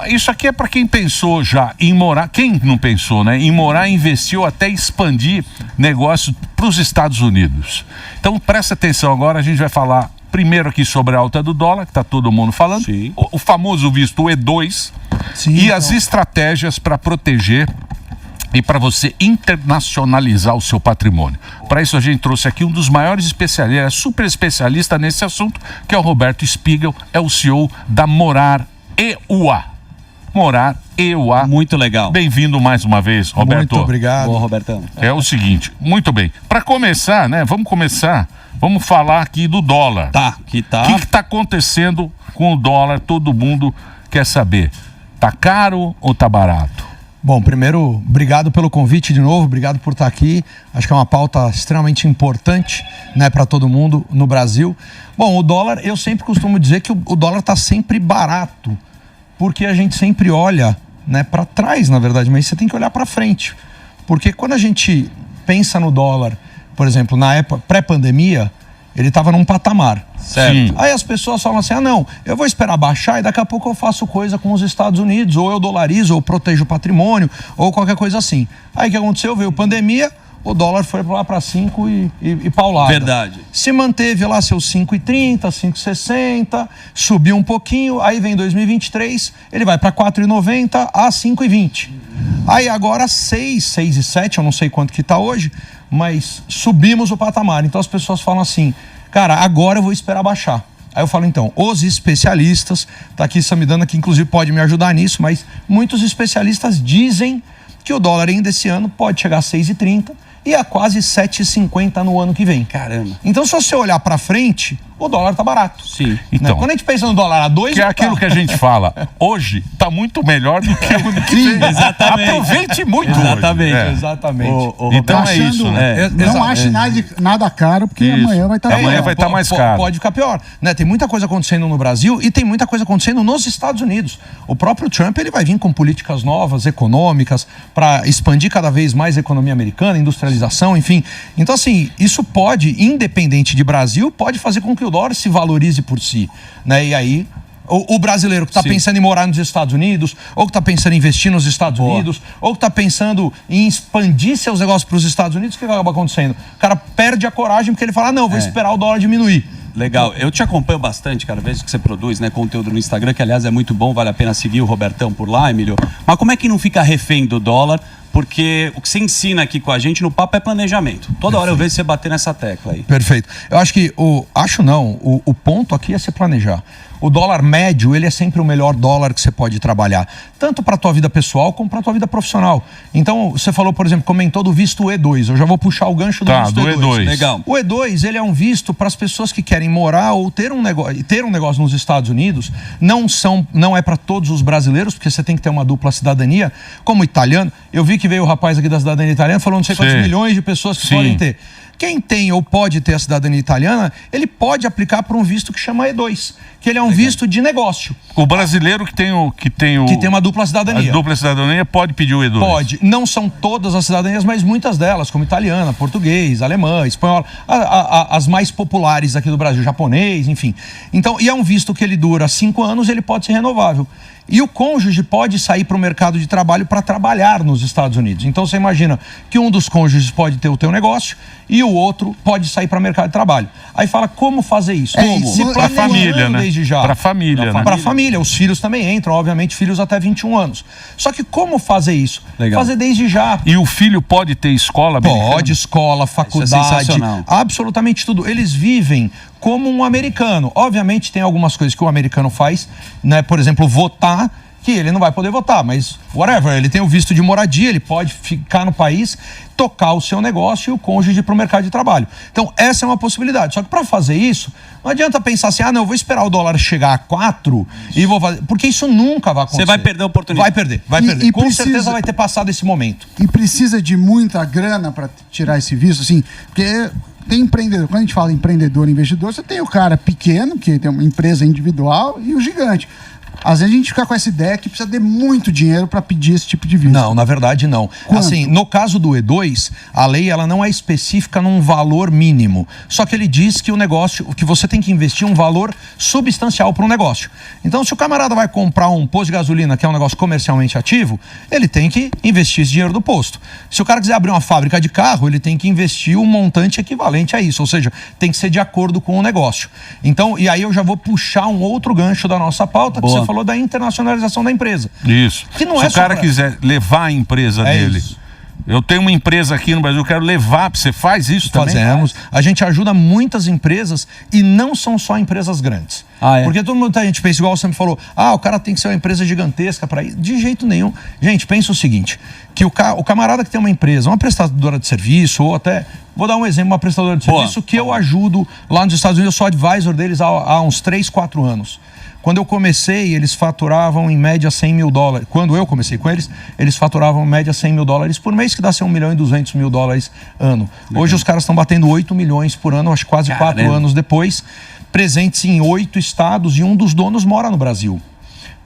isso aqui é para quem pensou já em morar, quem não pensou, né? Em morar, investiu até expandir negócio para os Estados Unidos. Então presta atenção agora, a gente vai falar primeiro aqui sobre a alta do dólar, que está todo mundo falando, o famoso visto E2 e as estratégias para proteger e para você internacionalizar o seu patrimônio. Para isso a gente trouxe aqui um dos maiores especialistas, super especialista nesse assunto, que é o Roberto Spiegel, é o CEO da Morar EUA. Morar EUA. Muito legal. Bem-vindo mais uma vez, Roberto. Muito obrigado. Boa, Robertão. É o seguinte, muito bem. Para começar, né? Vamos falar aqui do dólar. O que está acontecendo com o dólar? Todo mundo quer saber. Tá caro ou tá barato? Bom, primeiro, obrigado pelo convite de novo, obrigado por estar aqui. Acho que é uma pauta extremamente importante, né, para todo mundo no Brasil. Bom, o dólar, eu sempre costumo dizer que o dólar está sempre barato, porque a gente sempre olha, né, para trás, na verdade, mas você tem que olhar para frente. Porque quando a gente pensa no dólar, por exemplo, na época pré-pandemia, ele estava num patamar. Certo. Sim. Aí as pessoas falam assim, não, eu vou esperar baixar e daqui a pouco eu faço coisa com os Estados Unidos, ou eu dolarizo, ou protejo o patrimônio, ou qualquer coisa assim. Aí o que aconteceu? Veio pandemia, o dólar foi lá para 5 e paulada. Verdade. Se manteve lá seus 5,30, 5,60, subiu um pouquinho, aí vem 2023, ele vai para 4,90 a 5,20. Aí agora 6,7, eu não sei quanto que está hoje, mas subimos o patamar. Então as pessoas falam assim, cara, agora eu vou esperar baixar. Aí eu falo, então, os especialistas, tá aqui Samidana, que inclusive pode me ajudar nisso, mas muitos especialistas dizem que o dólar ainda esse ano pode chegar a 6,30 e a quase 7,50 no ano que vem. Caramba. Então, se você olhar para frente, o dólar tá barato. Sim. Então, né? Quando a gente pensa no dólar a 2... que é aquilo que a gente fala, hoje tá muito melhor do que o ano que vem. Exatamente. Aproveite muito Exatamente. hoje. Exatamente. Então é isso, né? Não ache nada caro, porque Isso. amanhã vai estar Amanhã vai estar mais caro. Pode ficar pior, né? Tem muita coisa acontecendo no Brasil e tem muita coisa acontecendo nos Estados Unidos. O próprio Trump, ele vai vir com políticas novas, econômicas, para expandir cada vez mais a economia americana, industrialização, enfim. Então, assim, isso pode, independente de Brasil, pode fazer com que o dólar se valorize por si, né? E aí o brasileiro que está pensando em morar nos Estados Unidos, ou que está pensando em investir nos Estados Unidos, ou que está pensando em expandir seus negócios para os Estados Unidos, o que acaba acontecendo? O cara perde a coragem porque ele fala, não, vou esperar o dólar diminuir. Legal, eu te acompanho bastante, cara, vejo que você produz, né, conteúdo no Instagram, que aliás é muito bom, vale a pena seguir o Robertão por lá, Emílio. Mas como é que não fica refém do dólar? Porque o que você ensina aqui com a gente no papo é planejamento. Toda hora eu vejo você bater nessa tecla aí. Perfeito. Eu acho que o ponto aqui é se planejar. O dólar médio, ele é sempre o melhor dólar que você pode trabalhar, tanto para a tua vida pessoal como para a tua vida profissional. Então, você falou, por exemplo, comentou do visto E2. Eu já vou puxar o gancho do visto E2. Legal. O E2, ele é um visto para as pessoas que querem morar ou ter um negócio nos Estados Unidos. Não é para todos os brasileiros, porque você tem que ter uma dupla cidadania, como italiano. Eu vi que veio o rapaz aqui da cidadania italiana, falou não sei quantos milhões de pessoas que podem ter. Quem tem ou pode ter a cidadania italiana, ele pode aplicar para um visto que chama E2, que ele é um visto de negócio. O brasileiro que tem uma dupla cidadania. A dupla cidadania pode pedir o E2. Pode. Não são todas as cidadanias, mas muitas delas, como italiana, português, alemã, espanhola, as mais populares aqui do Brasil, japonês, enfim. Então, e é um visto que ele dura 5 anos e ele pode ser renovável. E o cônjuge pode sair para o mercado de trabalho para trabalhar nos Estados Unidos. Então você imagina que um dos cônjuges pode ter o teu negócio e o outro pode sair para o mercado de trabalho. Aí fala como fazer isso? Como? Para a família, né? Desde já. Para a família, né? Para a família. Os filhos também entram, obviamente, filhos até 21 anos. Só que como fazer isso? Legal. Fazer desde já. E o filho pode ter escola americana? Pode, escola, faculdade, absolutamente tudo. Eles vivem como um americano. Obviamente tem algumas coisas que o americano faz, né? Por exemplo, votar, que ele não vai poder votar, mas whatever, ele tem o visto de moradia, ele pode ficar no país, tocar o seu negócio e o cônjuge para o mercado de trabalho. Então, essa é uma possibilidade. Só que para fazer isso, não adianta pensar assim, não, eu vou esperar o dólar chegar a 4 e vou fazer, porque isso nunca vai acontecer. Você vai perder a oportunidade. Vai perder. Com certeza vai ter passado esse momento. E precisa de muita grana para tirar esse visto, assim, porque tem empreendedor. Quando a gente fala empreendedor, investidor, você tem o cara pequeno, que tem uma empresa individual, e o gigante. Às vezes a gente fica com essa ideia que precisa de muito dinheiro para pedir esse tipo de visto. Não, na verdade não. Quanto? Assim, no caso do E2, a lei ela não é específica num valor mínimo. Só que ele diz que o negócio, que você tem que investir um valor substancial para um negócio. Então, se o camarada vai comprar um posto de gasolina, que é um negócio comercialmente ativo, ele tem que investir esse dinheiro do posto. Se o cara quiser abrir uma fábrica de carro, ele tem que investir um montante equivalente a isso. Ou seja, tem que ser de acordo com o negócio. Então, e aí eu já vou puxar um outro gancho da nossa pauta, que você falou da internacionalização da empresa. Isso. Que não Se é o cara só quiser levar a empresa dele, isso. eu tenho uma empresa aqui no Brasil, eu quero levar, você faz isso também? Fazemos. A gente ajuda muitas empresas e não são só empresas grandes. Porque todo mundo, a gente pensa, igual você me falou, o cara tem que ser uma empresa gigantesca para ir. De jeito nenhum. Gente, pensa o seguinte, que o camarada que tem uma empresa, uma prestadora de serviço, ou até, vou dar um exemplo, uma prestadora de serviço que eu ajudo lá nos Estados Unidos, eu sou advisor deles há uns 3, 4 anos. Quando eu comecei, eles faturavam em média $100 mil. Quando eu comecei com eles, eles faturavam em média $100 mil por mês, que dá $1 milhão e 200 mil ano. Hoje os caras estão batendo 8 milhões por ano, acho que quase 4 anos depois, presentes em 8 estados e um dos donos mora no Brasil.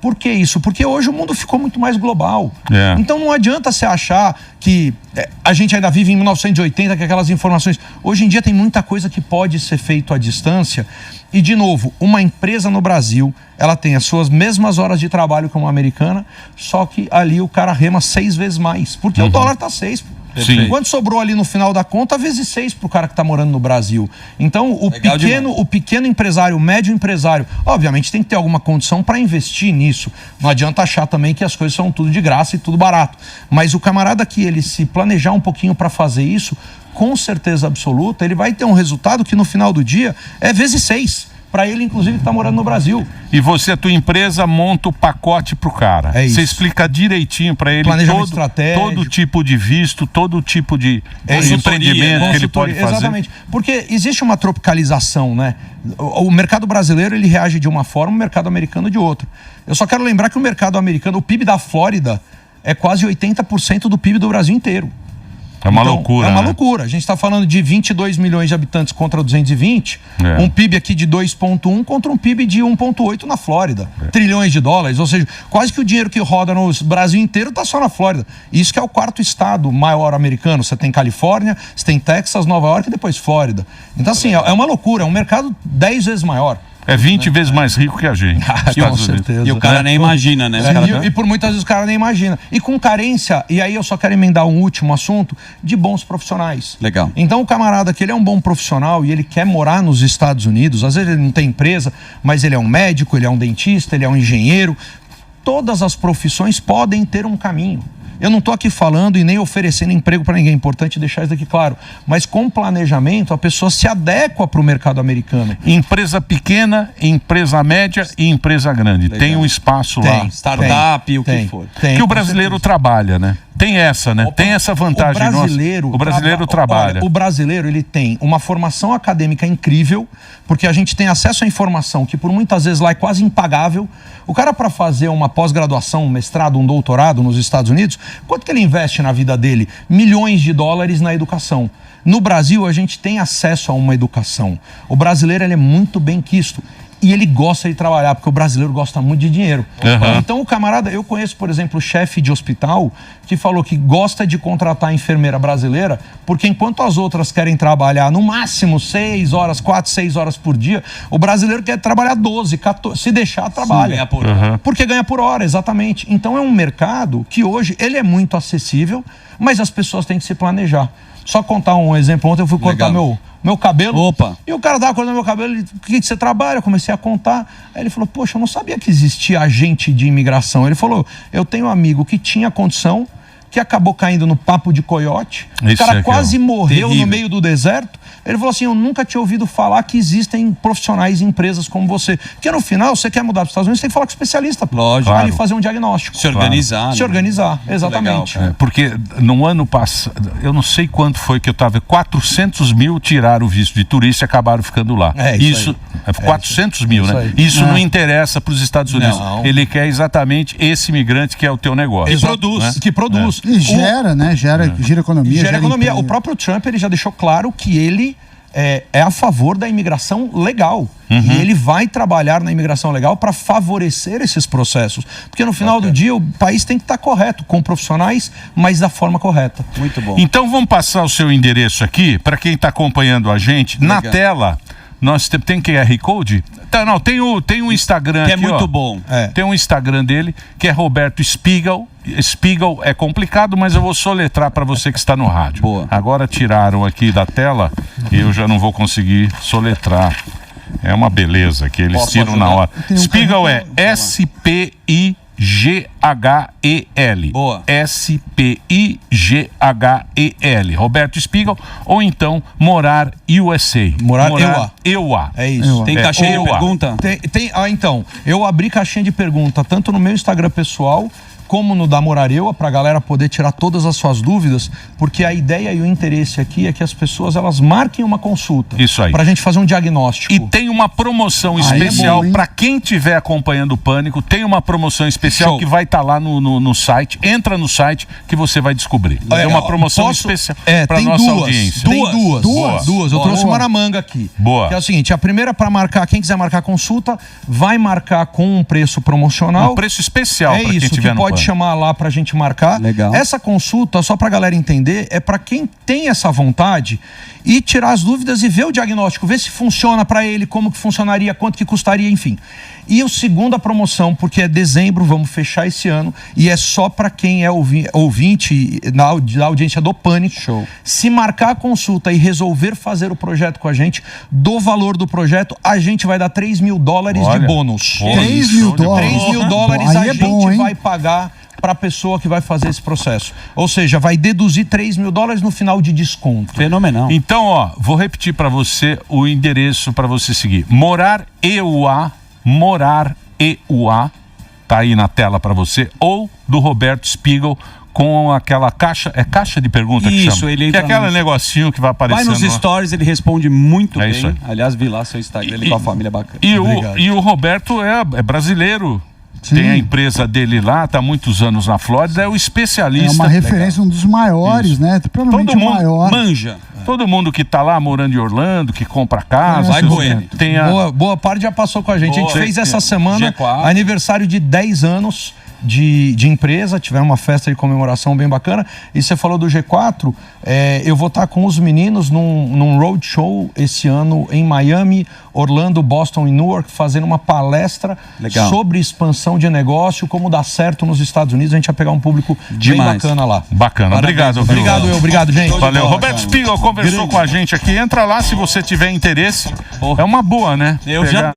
Por que isso? Porque hoje o mundo ficou muito mais global. Então não adianta você achar que a gente ainda vive em 1980, com aquelas informações. Hoje em dia tem muita coisa que pode ser feito à distância. E, de novo, uma empresa no Brasil, ela tem as suas mesmas horas de trabalho como a americana, só que ali o cara rema 6 vezes mais. Porque o dólar tá 6. Sim. Quanto sobrou ali no final da conta, vezes 6 para o cara que está morando no Brasil. Então, o pequeno empresário, o médio empresário, obviamente tem que ter alguma condição para investir nisso. Não adianta achar também que as coisas são tudo de graça e tudo barato. Mas o camarada que ele se planejar um pouquinho para fazer isso, com certeza absoluta, ele vai ter um resultado que no final do dia é vezes 6. Para ele, inclusive, que está morando no Brasil. E você, a tua empresa, monta o pacote para o cara. É isso. Você explica direitinho para ele todo tipo de visto, todo tipo de empreendimento que ele pode fazer. Exatamente. Porque existe uma tropicalização, né? O mercado brasileiro, ele reage de uma forma, o mercado americano de outra. Eu só quero lembrar que o mercado americano, o PIB da Flórida é quase 80% do PIB do Brasil inteiro. É uma loucura. É uma loucura. A gente está falando de 22 milhões de habitantes contra 220. Um PIB aqui de 2,1 contra um PIB de 1,8 na Flórida. Trilhões de dólares. Ou seja, quase que o dinheiro que roda no Brasil inteiro está só na Flórida. Isso que é o 4º estado maior americano. Você tem Califórnia, você tem Texas, Nova York e depois Flórida. Então, assim, é uma loucura. É um mercado 10 vezes maior. É 20 vezes mais rico que a gente. Com certeza. E o cara nem imagina, né? E por muitas vezes o cara nem imagina. E com carência, e aí eu só quero emendar um último assunto, de bons profissionais. Legal. Então o camarada que ele é um bom profissional e ele quer morar nos Estados Unidos, às vezes ele não tem empresa, mas ele é um médico, ele é um dentista, ele é um engenheiro. Todas as profissões podem ter um caminho. Eu não estou aqui falando e nem oferecendo emprego para ninguém, é importante deixar isso aqui claro. Mas com planejamento, a pessoa se adequa para o mercado americano. Empresa pequena, empresa média e empresa grande. Legal. Tem um espaço lá. Startup, o que for. Que o brasileiro trabalha, né? Tem essa, né? Tem essa vantagem nossa. O brasileiro trabalha. Olha, o brasileiro, ele tem uma formação acadêmica incrível, porque a gente tem acesso à informação que por muitas vezes lá é quase impagável. O cara, para fazer uma pós-graduação, um mestrado, um doutorado nos Estados Unidos, quanto que ele investe na vida dele? Milhões de dólares na educação. No Brasil, a gente tem acesso a uma educação. O brasileiro, ele é muito bem quisto. E ele gosta de trabalhar, porque o brasileiro gosta muito de dinheiro. Então o camarada, eu conheço, por exemplo, o chefe de hospital que falou que gosta de contratar a enfermeira brasileira, porque enquanto as outras querem trabalhar no máximo 6 horas, 4, 6 horas por dia, o brasileiro quer trabalhar 12, 14, se deixar, trabalha. Ganha por hora. Porque ganha por hora, exatamente. Então é um mercado que hoje ele é muito acessível, mas as pessoas têm que se planejar. Só contar um exemplo, ontem eu fui cortar meu cabelo. Opa. E o cara tava cortando meu cabelo, ele, o que você trabalha? Eu comecei a contar. Aí ele falou, poxa, eu não sabia que existia agente de imigração. Ele falou, eu tenho um amigo que tinha condição, que acabou caindo no papo de coiote. O cara quase morreu no meio do deserto. Ele falou assim, eu nunca tinha ouvido falar que existem profissionais em empresas como você. Porque no final, você quer mudar para os Estados Unidos, você tem que falar com o especialista. Lógico. Aí fazer um diagnóstico. Se organizar. Se organizar, exatamente. Legal, porque no ano passado, eu não sei quanto foi que eu estava, 400 mil tiraram o visto de turista e acabaram ficando lá. Isso 400 mil, né? Isso não interessa para os Estados Unidos. Não. Ele quer exatamente esse imigrante que é o teu negócio. E produz. Né? Que produz. E gera, né? Gira economia. Gera economia. Emprego. O próprio Trump, ele já deixou claro que ele é a favor da imigração legal. E ele vai trabalhar na imigração legal para favorecer esses processos. Porque no final do dia o país tem que estar correto, com profissionais, mas da forma correta. Muito bom. Então vamos passar o seu endereço aqui, para quem está acompanhando a gente. Legal. Na tela, nós tem QR Code? Não, tem o Instagram Que é aqui, muito ó. bom. Tem um Instagram dele, que é Roberto Spiegel. Spiegel é complicado, mas eu vou soletrar para você que está no rádio. Boa. Agora tiraram aqui da tela e eu já não vou conseguir soletrar. É uma beleza que eles tiram na hora. Tem um Spiegel é carrinho. S-P-I-G-H-E-L. Boa. S-P-I-G-H-E-L. Roberto Spiegel, ou então Morar USA. Morar EUA. É isso. Tem caixinha de EUA. pergunta? Então, eu abri caixinha de pergunta tanto no meu Instagram pessoal como no da Morareua, para a galera poder tirar todas as suas dúvidas, porque a ideia e o interesse aqui é que as pessoas elas marquem uma consulta. Isso aí. Para a gente fazer um diagnóstico. E tem uma promoção é especial bom, hein? para quem estiver acompanhando o Pânico. Tem uma promoção especial Show. que vai estar lá no site. Entra no site que você vai descobrir. Tem uma promoção especial para tem nossa duas, audiência. Tem duas. Boa. Eu trouxe Boa. uma na manga aqui. Boa. Que é o seguinte, a primeira para marcar, quem quiser marcar consulta, vai marcar com um preço promocional. Um preço especial É para quem isso, estiver que no pode Pânico. chamar lá pra gente marcar. Legal. Essa consulta, só pra galera entender, é pra quem tem essa vontade e tirar as dúvidas e ver o diagnóstico, ver se funciona pra ele, como que funcionaria, quanto que custaria, enfim. E o segunda promoção, porque é dezembro, vamos fechar esse ano, e é só pra quem é ouvinte da audiência do Pânico. Show. Se marcar a consulta e resolver fazer o projeto com a gente, do valor do projeto, a gente vai dar $3 mil Olha. de bônus. Pô, 3 show mil de bola. dólares. $3 mil Aí a é gente bom, hein? vai pagar para a pessoa que vai fazer esse processo. Ou seja, vai deduzir $3 mil no final de desconto. Fenomenal. Então, ó, vou repetir para você o endereço para você seguir. Morar EUA, tá aí na tela para você, ou do Roberto Spiegel com aquela caixa, é caixa de pergunta que Isso, chama? ele Que é entra aquele negocinho que vai Vai aparecendo. nos lá. stories, ele responde muito É bem. isso aí. Aliás, vi lá seu Instagram, ele com a família bacana. E o Roberto é brasileiro. Sim. Tem a empresa dele lá, está há muitos anos na Flórida, é o É especialista. uma referência, um dos maiores, né? Provavelmente Todo o mundo maior. Manja. Todo mundo que está lá morando em Orlando, que compra casa, Vai com ele. tem a... Boa parte já passou com a gente. Boa. A gente fez essa semana G4. aniversário de 10 anos de empresa, tivemos uma festa de comemoração bem bacana. E você falou do G4, eu vou estar com os meninos num roadshow esse ano em Miami, Orlando, Boston e Newark, fazendo uma palestra Legal. sobre expansão de negócio, como dar certo nos Estados Unidos. A gente vai pegar um público Demais. bem bacana lá. Bacana, obrigado. viu? Obrigado, gente. Valeu. bola, Roberto cara. Spiegel conversou com a gente aqui. Entra lá se você tiver interesse. É uma boa, né? Eu já